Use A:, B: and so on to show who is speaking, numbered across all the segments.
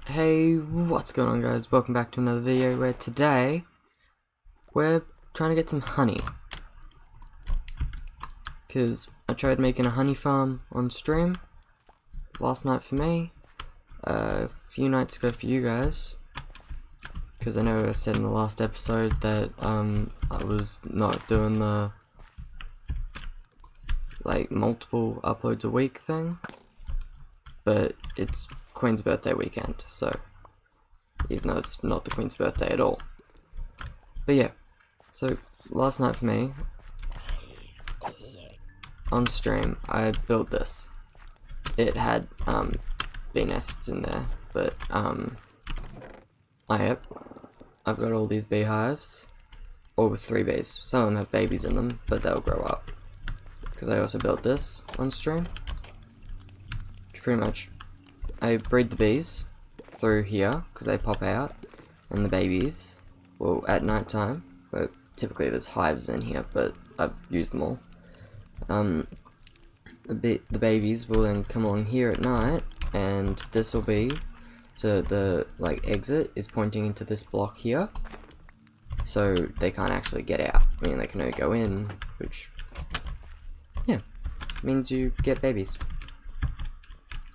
A: Hey, what's going on guys? Welcome back to another video where today we're trying to get some honey. Because I tried making a honey farm on stream last night for me, a few nights ago for you guys. Because I know I said in the last episode that I was not doing the multiple uploads a week thing. But it's Queen's birthday weekend, so even though it's not the Queen's birthday at all. But yeah, so last night for me, on stream, I built this. It had bee nests in there, but I've got all these beehives, all with 3 bees. Some of them have babies in them, but they'll grow up. Because I also built this on stream. Pretty much, I breed the bees through here because they pop out, and the babies, well, at night time. But typically there's hives in here, but I've used them all. The babies will then come along here at night, and this will be, so the exit is pointing into this block here, so they can't actually get out. I mean, they can only go in, which means you get babies.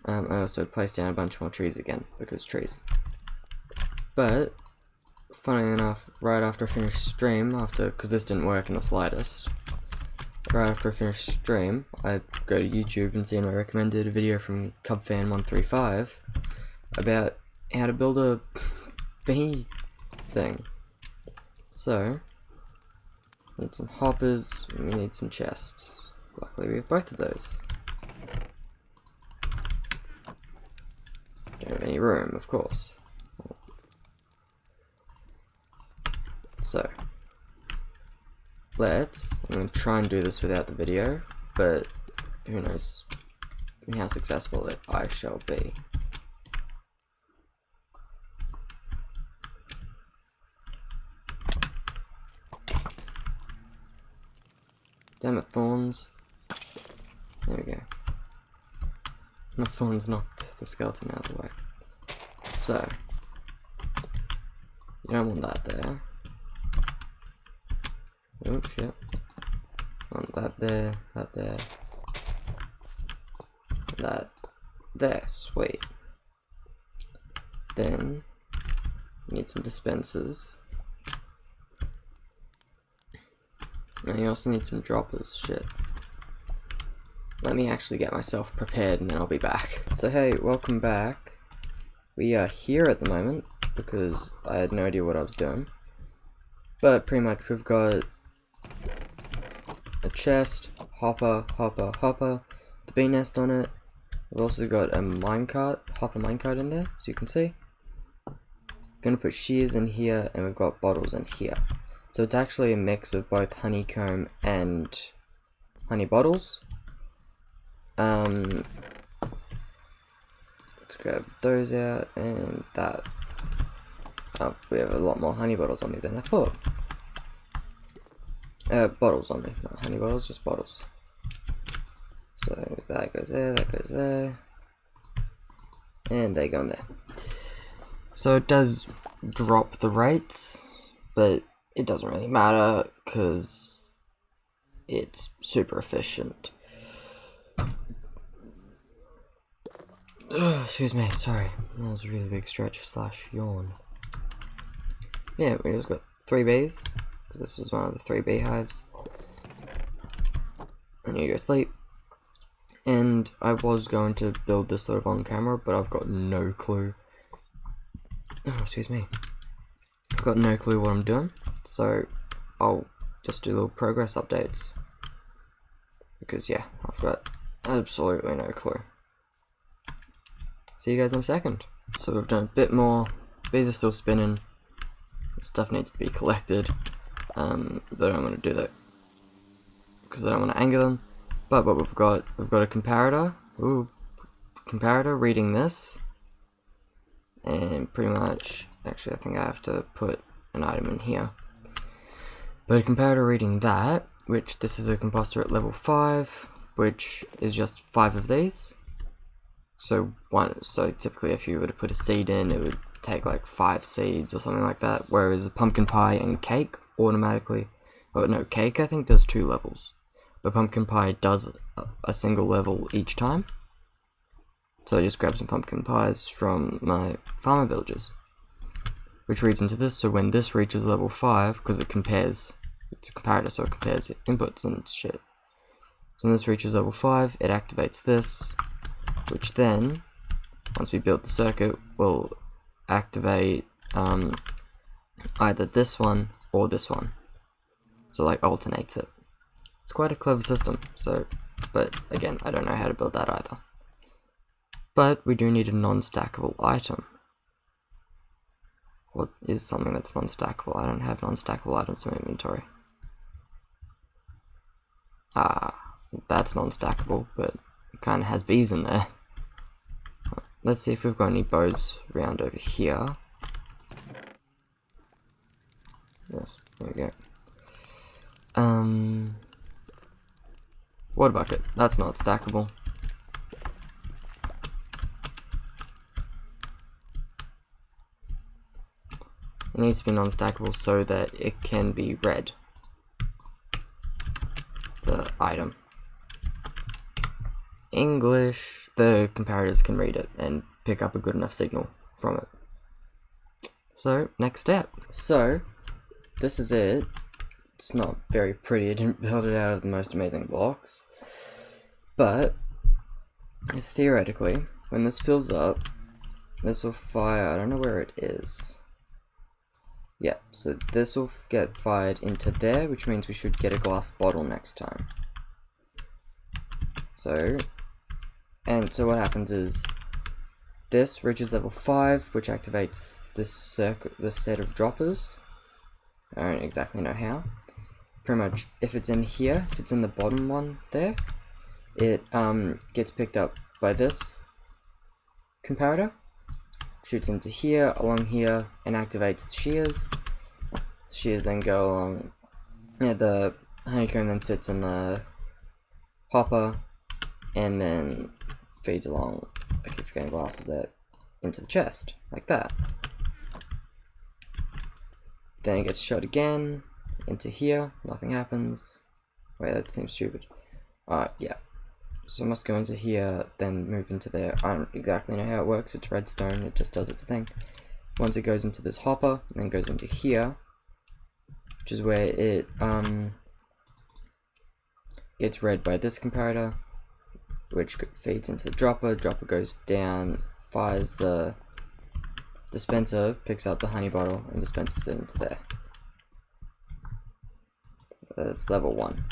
A: I also placed down a bunch more trees again, because trees. But, funny enough, right after I finished stream, because this didn't work in the slightest, right after I finished stream, I go to YouTube and see my recommended video from Cubfan135 about how to build a bee thing. So, we need some hoppers, and we need some chests. Luckily we have both of those. Don't have any room, of course. So, I'm going to try and do this without the video, but who knows how successful I shall be. Damn it, thorns. There we go. My thorns knocked the skeleton out of the way. So, you don't want that there. Oh shit. Want that there, that there, sweet. Then, you need some dispensers. And you also need some droppers, shit. Let me actually get myself prepared and then I'll be back. So hey, welcome back. We are here at the moment because I had no idea what I was doing. But pretty much we've got a chest, hopper, the bee nest on it. We've also got a minecart, hopper minecart in there, as you can see. Gonna put shears in here, and we've got bottles in here. So it's actually a mix of both honeycomb and honey bottles. Let's grab those out and that. Oh, we have a lot more honey bottles on me than I thought. Bottles on me, not honey bottles, just bottles. So that goes there, and they go in there. So it does drop the rates, but it doesn't really matter because it's super efficient. Excuse me, sorry. That was a really big stretch / yawn. Yeah, we just got 3 bees, because this was one of the 3 beehives. And you go sleep. And I was going to build this sort of on camera, but I've got no clue. Oh, excuse me. I've got no clue what I'm doing, so I'll just do little progress updates. Because yeah, I've got absolutely no clue. See you guys in a second. So we've done a bit more. Bees are still spinning. Stuff needs to be collected. But I'm going to do that because I don't want to anger them. But what we've got a comparator. Ooh, comparator reading this. And pretty much, actually I think I have to put an item in here. But a comparator reading that, which this is a composter at level 5, which is just 5 of these. So typically if you were to put a seed in, it would take like 5 seeds or something like that, whereas a pumpkin pie and cake automatically, oh no, cake I think does 2 levels, but pumpkin pie does a single level each time. So I just grab some pumpkin pies from my farmer villages, which reads into this, so when this reaches level 5, because it compares, it's a comparator, so it compares inputs and shit. So when this reaches level 5, it activates this, which then, once we build the circuit, will activate either this one or this one. So like alternates it. It's quite a clever system, so, but again, I don't know how to build that either. But we do need a non-stackable item. What is something that's non-stackable? I don't have non-stackable items in my inventory. That's non-stackable, but it kind of has bees in there. Let's see if we've got any bows around over here. Yes, there we go. Water bucket, that's not stackable. It needs to be non-stackable so that it can be read, the item. English, the comparators can read it and pick up a good enough signal from it. So, next step. So, this is it. It's not very pretty, I didn't build it out of the most amazing blocks. But, theoretically, when this fills up, this will fire, I don't know where it is. Yeah, so this will get fired into there, which means we should get a glass bottle next time. So what happens is, this reaches level 5, which activates this set of droppers. I don't exactly know how. Pretty much, if it's in here, if it's in the bottom one there, it gets picked up by this comparator, shoots into here, along here, and activates the shears. Shears then go along, the honeycomb then sits in the hopper, and then feeds along, I keep forgetting glasses there, into the chest, like that. Then it gets shot again, into here, nothing happens. Wait, that seems stupid. Yeah. So it must go into here, then move into there. I don't exactly know how it works, it's redstone, it just does its thing. Once it goes into this hopper, then goes into here, which is where it gets read by this comparator, which feeds into the dropper. Dropper goes down, fires the dispenser, picks up the honey bottle, and dispenses it into there. That's level 1.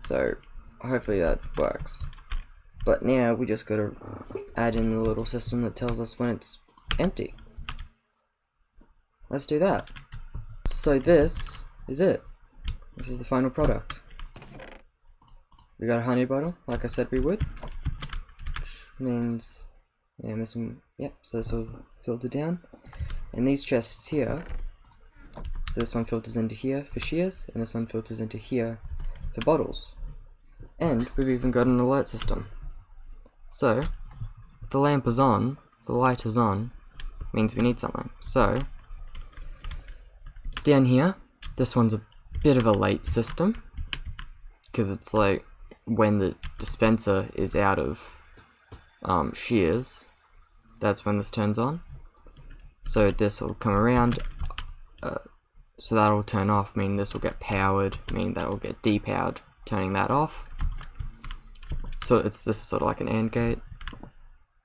A: So hopefully that works. But now we just gotta add in the little system that tells us when it's empty. Let's do that. So this is it. This is the final product. We got a honey bottle, like I said we would. Which means, yeah, missing, yep, so this will filter down. And these chests here, so this one filters into here for shears, and this one filters into here for bottles. And we've even got an alert system. So, if the lamp is on, if the light is on, means we need something. So, down here, this one's a bit of a late system, because it's like when the dispenser is out of shears, that's when this turns on. So this will come around, so that'll turn off, meaning this will get powered, meaning that will get depowered, turning that off. So this is sort of like an AND gate,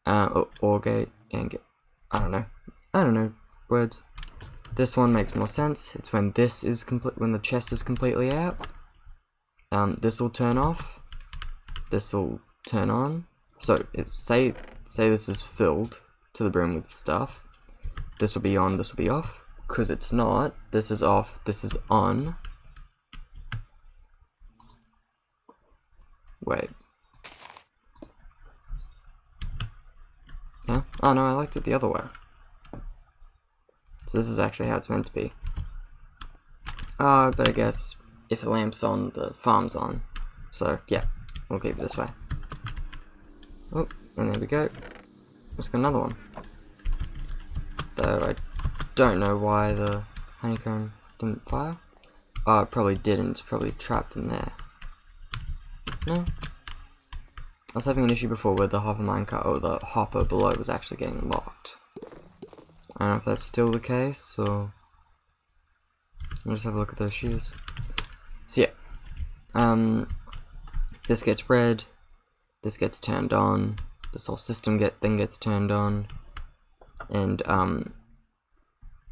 A: OR gate, AND gate. I don't know words. This one makes more sense. It's when this is complete, when the chest is completely out. This will turn off. This will turn on. So say this is filled to the brim with stuff. This will be on. This will be off. Because it's not. This is off. This is on. Wait. Yeah? Oh no, I liked it the other way. So this is actually how it's meant to be. But I guess if the lamp's on, the farm's on. So yeah, we'll keep it this way. Oh, And there we go. Let's got another one. Though I don't know why the honeycomb didn't fire. Oh, it probably didn't. It's probably trapped in there. No. I was having an issue before where the hopper minecart, or the hopper below, was actually getting locked. I don't know if that's still the case, or... I'll just have a look at those shears. So yeah. This gets red. This gets turned on. This whole system then gets turned on. And,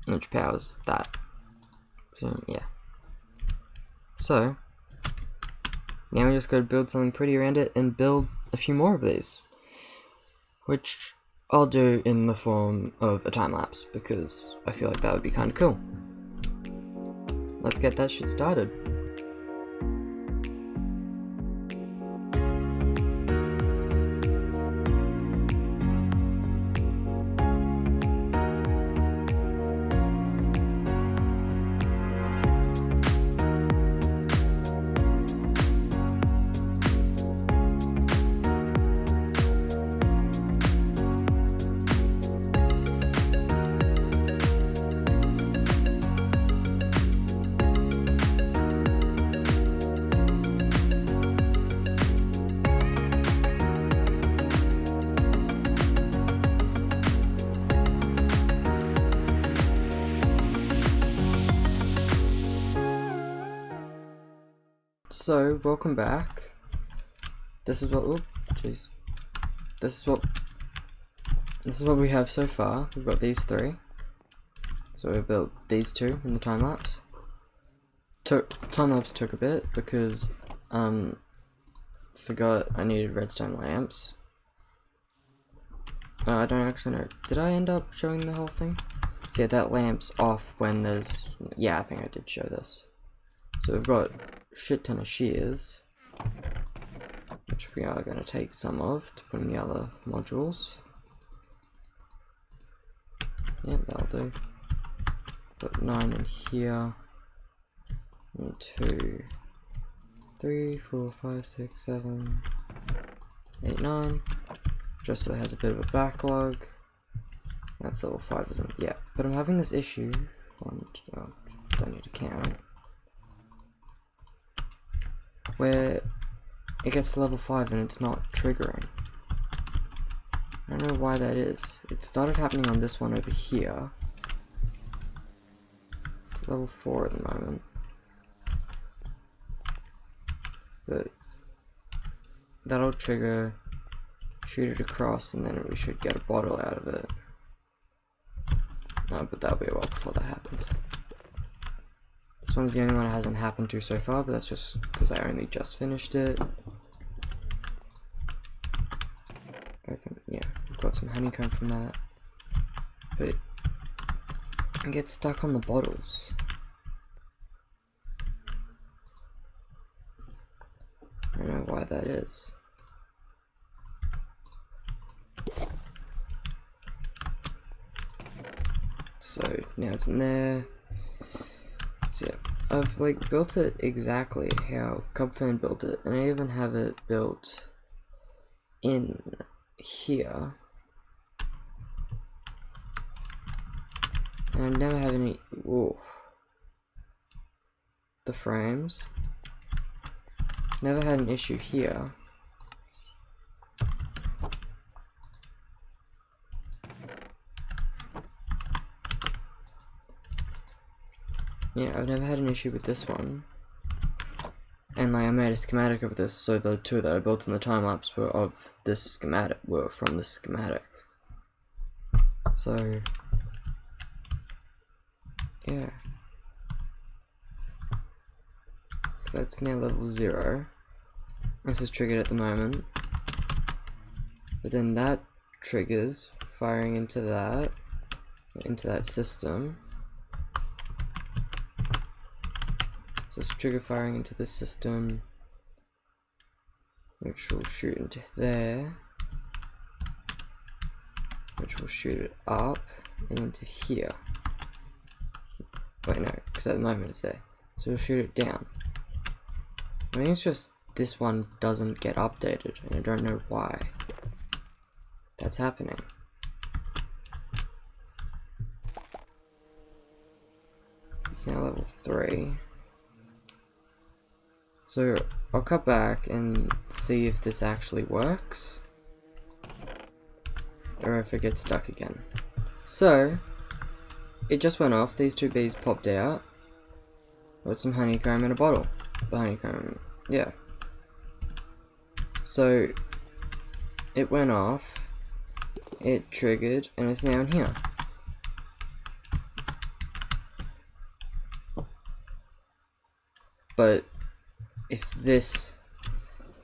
A: which powers that. So, yeah. So, now we just gotta build something pretty around it and build a few more of these. Which I'll do in the form of a time lapse, because I feel like that would be kinda cool. Let's get that shit started. So, welcome back. This is what, jeez. This is what we have so far. We've got these three. So we built these two in the time lapse. Time lapse took a bit because forgot I needed redstone lamps. I don't actually know. Did I end up showing the whole thing? So yeah, that lamp's off when there's, yeah, I think I did show this. So we've got a shit ton of shears, which we are going to take some of to put in the other modules. Yeah, that'll do. Got 9 in here. 1, 2, 3, 4, 5, 6, 7, 8, 9. Just so it has a bit of a backlog. That's level 5, isn't it? Yeah. But I'm having this issue. Don't need to count. Where it gets to level 5 and it's not triggering. I don't know why that is. It started happening on this one over here. It's level 4 at the moment. But that'll trigger, shoot it across, and then we should get a bottle out of it. No, but that'll be a while before that happens. This one's the only one it hasn't happened to so far, but that's just because I only just finished it. Open, yeah, we've got some honeycomb from that. But I get stuck on the bottles. I don't know why that is. So now it's in there. So yeah, I've like built it exactly how Cubfern built it, and I even have it built in here. And I never have any, whoa, the frames. Never had an issue here. Yeah, I've never had an issue with this one. And like I made a schematic of this, so the two that I built in the time lapse were of this schematic, were from this schematic. So yeah. So that's now level 0. This is triggered at the moment. But then that triggers firing into that system. So it's trigger firing into this system, which will shoot into there, which will shoot it up and into here. Wait, no, because at the moment it's there. So we'll shoot it down. I think it's just this one doesn't get updated, and I don't know why. that's happening. It's now level 3. So I'll cut back and see if this actually works, or if it gets stuck again. So it just went off, these 2 bees popped out. Got some honeycomb in a bottle. The honeycomb, yeah. So it went off, it triggered, and it's now in here. But if this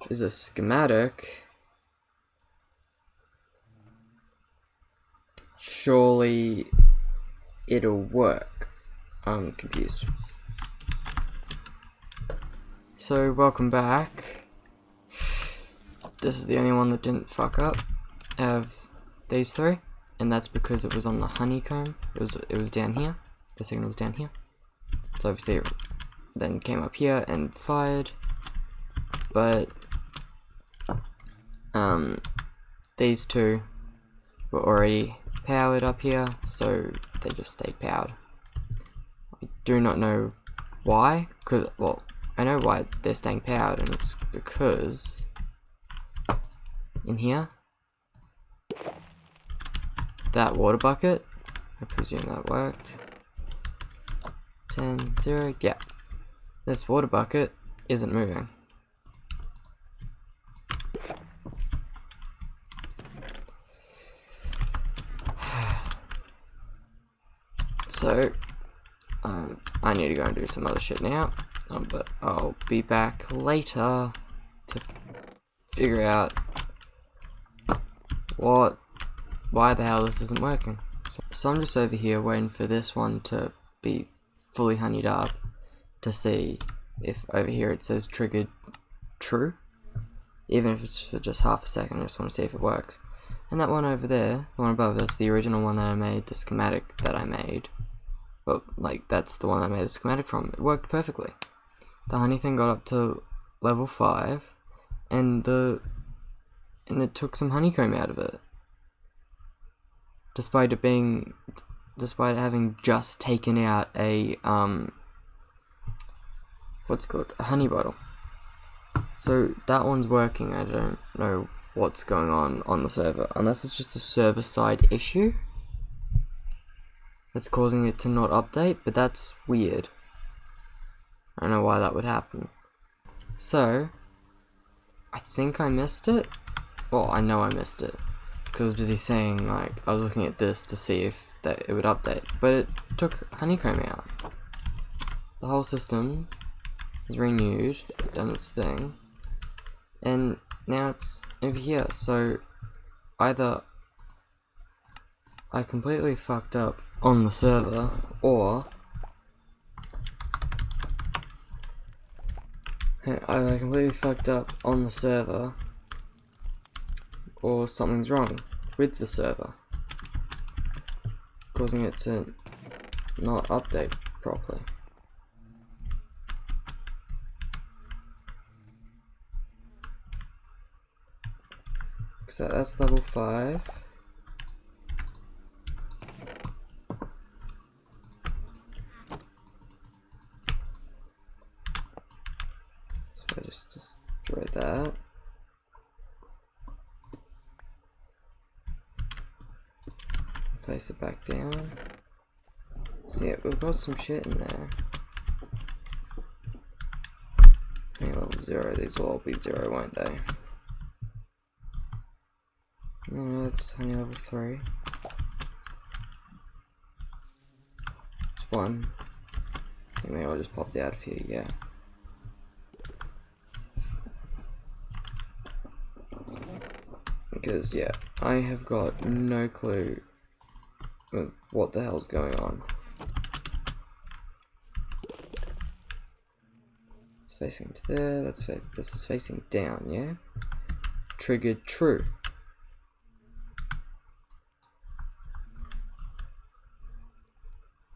A: is a schematic, surely it'll work. I'm confused. So welcome back. This is the only one that didn't fuck up out of these 3, and that's because it was on the honeycomb. It was down here. The signal was down here. So obviously it then came up here and fired, but these 2 were already powered up here, so they just stayed powered. I do not know why, because, well, I know why they're staying powered, and it's because in here, that water bucket, I presume that worked. 10, 0, yeah. This water bucket isn't moving. So, I need to go and do some other shit now, but I'll be back later to figure out why the hell this isn't working. So I'm just over here waiting for this one to be fully honeyed up to see if over here it says triggered true. Even if it's for just half a second, I just want to see if it works. And that one over there, the one above, that's the original one that I made, the schematic that I made. Well, like, that's the one I made the schematic from. It worked perfectly. The honey thing got up to level 5, and it took some honeycomb out of it. Despite it having just taken out a, what's it called? A honey bottle. So that one's working. I don't know what's going on the server, unless it's just a server side issue that's causing it to not update, but that's weird. I don't know why that would happen. So I think I missed it. Well, I know I missed it because I was busy saying, like, I was looking at this to see if that it would update, but it took honeycomb out. The whole system is renewed, done its thing, and now it's over here. So either I completely fucked up on the server, or either I completely fucked up on the server, or something's wrong with the server, causing it to not update properly. So that's level 5. So I just destroyed that. Place it back down. So yeah, we've got some shit in there. Okay, level 0, these will all be 0, won't they? No, that's only level 3. It's 1. Maybe I'll just pop out of here, yeah. Because, yeah, I have got no clue what the hell's going on. It's facing to there, this is facing down, yeah? Triggered true.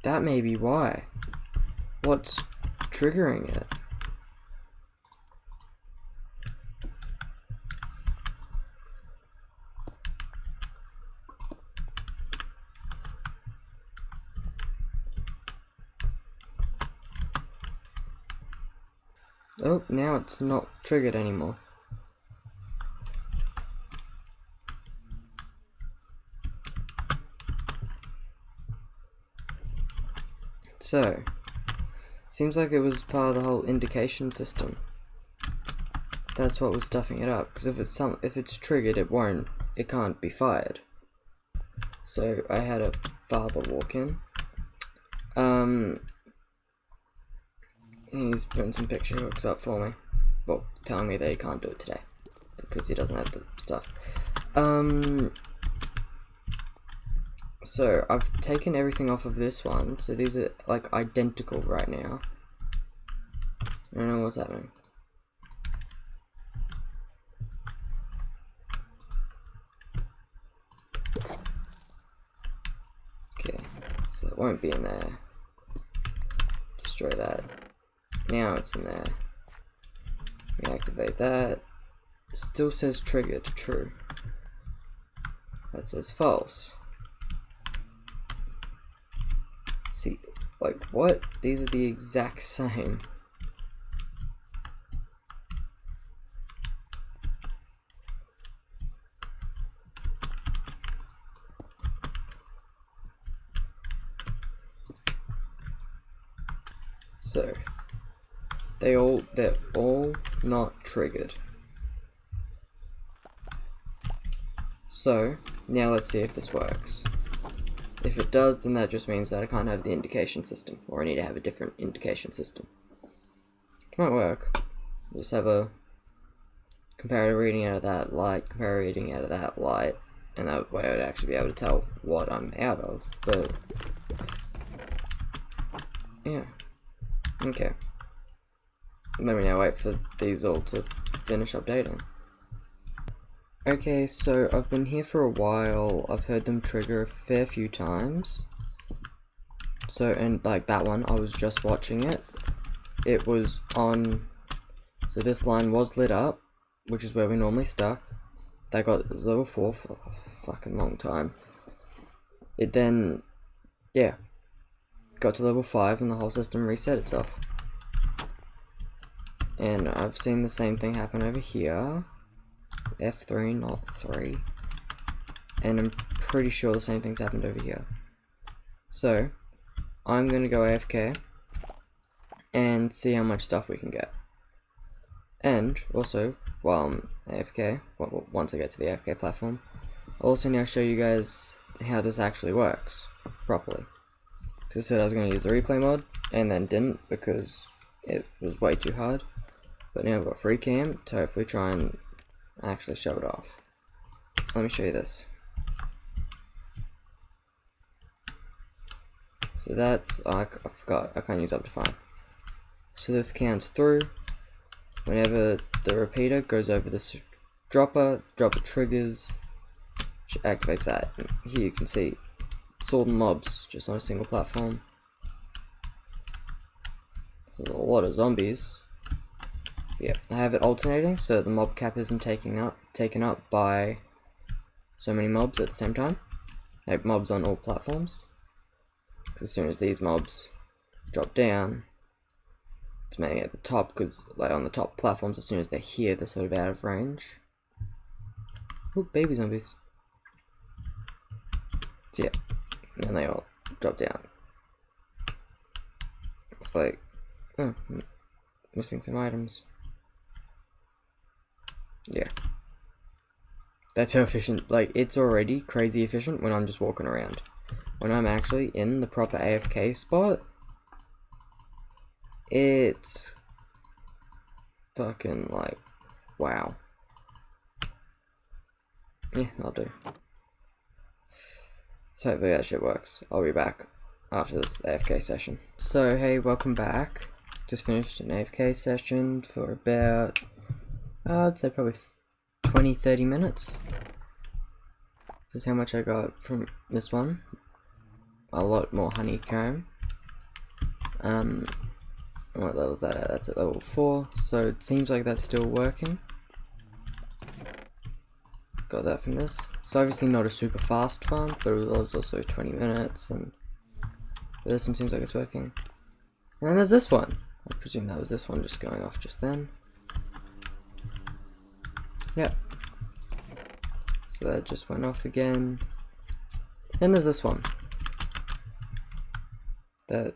A: That may be why. What's triggering it? Oh, now it's not triggered anymore. So, seems like it was part of the whole indication system. That's what was stuffing it up. Because if it's triggered, it can't be fired. So I had a barber walk in. He's putting some picture hooks up for me. Well, telling me that he can't do it today because he doesn't have the stuff. So I've taken everything off of this one, so these are like identical right now. I don't know what's happening. Okay, so it won't be in there. Destroy that. Now it's in there. Reactivate that. Still says triggered, true. That says false. See, like what? These are the exact same. So they're all not triggered. So now let's see if this works. If it does, then that just means that I can't have the indication system, or I need to have a different indication system. It might work. Just have a comparative reading out of that light, comparative reading out of that light, and that way I'd actually be able to tell what I'm out of. But yeah. Okay. Let me now wait for these all to finish updating. Okay, so I've been here for a while. I've heard them trigger a fair few times. So, and like that one, I was just watching it. It was on, so this line was lit up, which is where we normally stuck. That got, it was level 4 for a fucking long time. It then, yeah, got to level 5 and the whole system reset itself. And I've seen the same thing happen over here. F3, not 3. And I'm pretty sure the same thing's happened over here. So, I'm gonna go AFK and see how much stuff we can get. And also, while I'm AFK, once I get to the AFK platform, I'll also now show you guys how this actually works properly. Because I said I was going to use the replay mod, and then didn't because it was way too hard. But now I've got free cam to hopefully try and actually show it off. Let me show you this. So that's, I forgot, I can't use Optifine. So this counts through. Whenever the repeater goes over this dropper triggers, which activates that. And here you can see it's all the mobs just on a single platform. So there's a lot of zombies. Yeah, I have it alternating so the mob cap isn't taken up by so many mobs at the same time. I have mobs on all platforms. Because as soon as these mobs drop down, it's mainly at the top, because like on the top platforms, as soon as they're here, they're sort of out of range. Oh, baby zombies. So yeah, and then they all drop down. It's like, oh, missing some items. Yeah. That's how efficient, like, it's already crazy efficient when I'm just walking around. When I'm actually in the proper AFK spot, it's fucking like, wow. Yeah, I'll do. So hopefully that shit works. I'll be back after this AFK session. So hey, welcome back. Just finished an AFK session for about, I'd say probably 20-30 minutes. This is how much I got from this one. A lot more honeycomb. What level is that at? That's at level 4, so it seems like that's still working. Got that from this. So obviously not a super fast farm, but it was also 20 minutes, and but this one seems like it's working. And then there's this one. I presume that was this one just going off just then. Yep. So that just went off again. Then there's this one. That's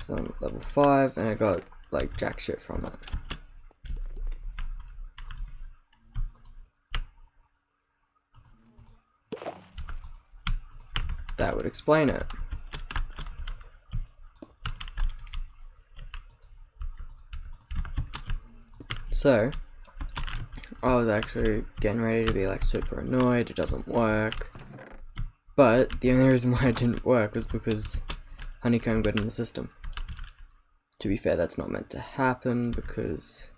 A: on level 5 and I got like jack shit from it. That would explain it. So, I was actually getting ready to be like super annoyed, it doesn't work. But the only reason why it didn't work was because honeycomb got in the system. To be fair, that's not meant to happen because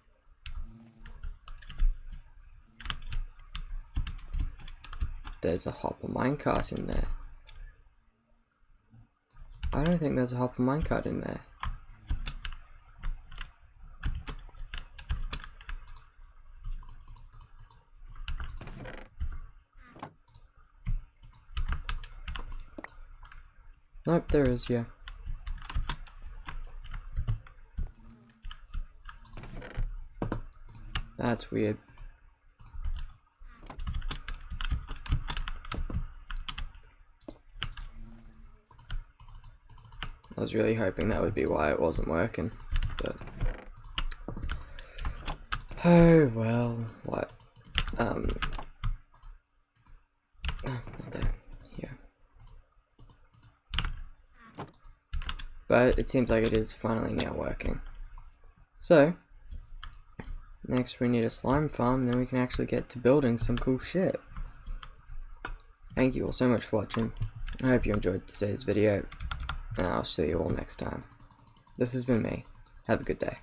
A: there's a hopper minecart in there. I don't think there's a hopper minecart in there. Nope, there is, yeah. That's weird. I was really hoping that would be why it wasn't working, but oh well, what? Oh, not there, here. But it seems like it is finally now working. So, next we need a slime farm, and then we can actually get to building some cool shit. Thank you all so much for watching. I hope you enjoyed today's video, and I'll see you all next time. This has been me. Have a good day.